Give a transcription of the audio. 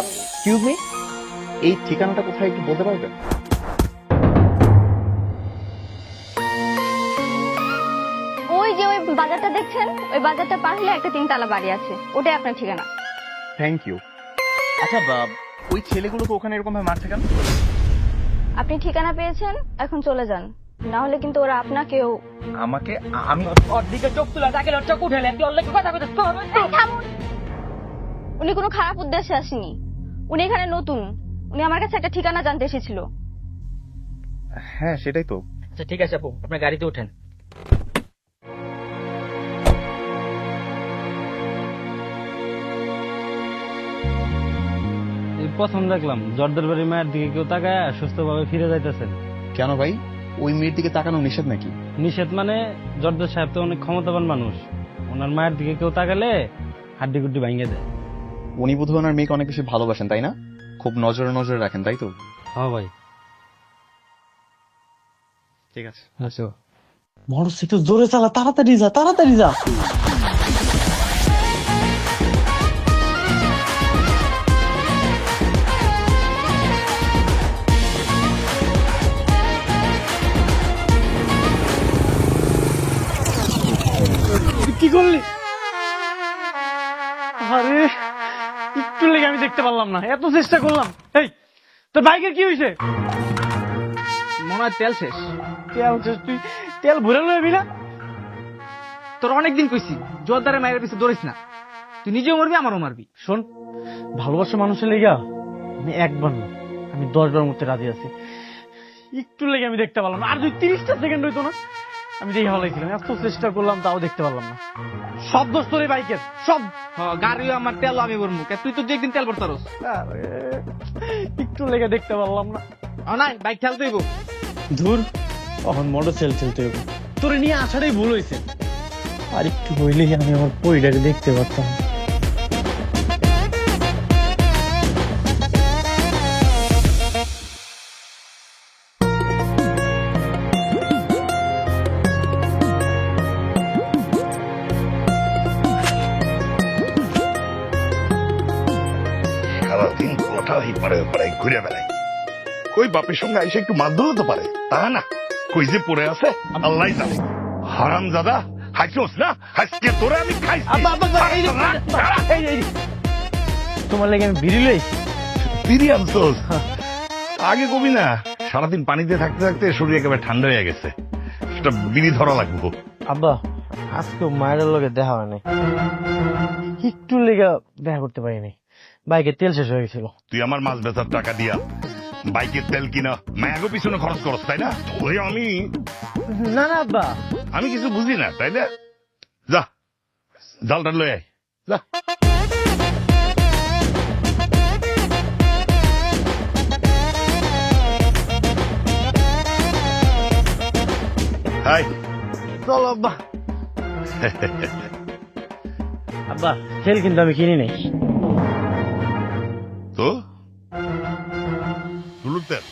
Excuse me, এই ঠিকানাটা কোথায় একটু বলতে পারবেন? ওই যে ওই বাজারটা দেখছেন, ওই বাজারটা পার হলে একটা 3 তলা বাড়ি আছে, ওটাই আপনার ঠিকানা। Thank you. আচ্ছা, ওই ছেলেগুলোকে ওখানে এরকম ভাবে মারছে কেন? আপনি ঠিকানা পেয়েছেন, এখন চলে যান, না হলে কিন্তু ওরা আপনাকেও। আমাকে? আমি অর্ধেকে চোখ তুলা তাকে চোখ উঠেলে তুই অল্প কথা বলতে এই থামুন। উনি কোনো খারাপ উদ্দেশ্যে আসেনি, উনি এখানে নতুন, উনি আমার কাছে একটা ঠিকানা জানতে এসেছিল। হ্যাঁ সেটাই তো। আচ্ছা ঠিক আছে আপু, আপনার গাড়িতে ওঠেন। প্রথম দেখলাম জর্দার বাড়ির মায়ের দিকে কেউ তাকায় সুস্থভাবে ফিরে যাইতেছেন। কেন ভাই, ওই মেয়ের দিকে তাকানো নিষেধ নাকি? নিষেধ মানে জর্দার সাহেব তো অনেক ক্ষমতাবান মানুষ, ওনার মায়ের দিকে কেউ তাকালে হাড্ডি গুড্ডি ভাঙে দেয়। উনি বোধহয় ওনার মেয়েকে অনেক বেশি ভালোবাসেন, তাই না? খুব নজরে নজরে রাখেন, তাই তো? হ্যাঁ ভাই। ঠিক আছে। আচ্ছা মোটরসাইকেল জোরে চালা, তাড়াতাড়ি যা, তাড়াতাড়ি যা। কি করলি? আরে একটু লেগে আমি দেখতে পারলাম না, এত চেষ্টা করলাম। এই তোর বাইকের কি হয়েছে? মনে হয় তেল শেষ। তেল শেষ? তুই তেল ভরে লবি না? তোর অনেকদিন কইছি জোরদারের মায়ের পিছনে দৌড়িস না, তুই নিজেও মরবি আমারও মারবি। শোন, ভালোবাসা মানুষের লেগা আমি একবার না, আমি 10 বার মধ্যে রাজি আছি। একটু লেগে আমি দেখতে পারলাম না, আর 30টা সেকেন্ড হইতো না আমি দেখে ভালোইছিলাম। এত চেষ্টা করলাম তাও দেখতে পারলাম না। সব দোষ তোর এই বাইকের, সব। গাড়িও আমার, তেল আমি ভরমু, তুই তো একদিন তেল ভরতারস। আরে, একটু লেগে দেখতে পারলাম না। নাই বাইক ঠেলতে হইব। ধুর, তখন মোটর খেলতে হবে। তোরে নিয়ে আসাটাই ভুল হয়েছে, আর একটু হইলেই আমি আমার পরিটাকে দেখতে পারতাম। সারাদিন গোটা এই পাড়ায় পাড়ায় ঘুরে বেড়ায়, কই বাপের সঙ্গে আইসে একটু মারধর হতে পারে, তা না। কই যে পড়ে আছে আল্লাহ জানে। হারাম দাদা হাসিস না, হাসকে তোরে আমি খাইছি। তোমার লেগে আমি বিড়ি লইছি। বিড়ি আনছোস? আগে কবি না, সারাদিন পানিতে থাকতে থাকতে শরীর একেবারে ঠান্ডা হয়ে গেছে, সেটা বিড়ি ধরা লাগবো। আব্বা, আজকে মায়ের লগে দেখা হয় নাই, একটু লেগে দেখা করতে পারিনি, বাইকে তেল শেষ হয়ে গেছিল। তুই আমার মাছ বেচার টাকা দিয়া বাইকের তেল কিনা মায়াগো পিছনে খরচ করস, তাই না? ওই আমি না না আব্বা, আমি কিছু বুঝি না, তাই না? যা জালটা লয়ে আয়, যা। হাই চলো আব্বা। আব্বা, তেল কিন্তু আমি কিনি নাই। তো হলুদ তেল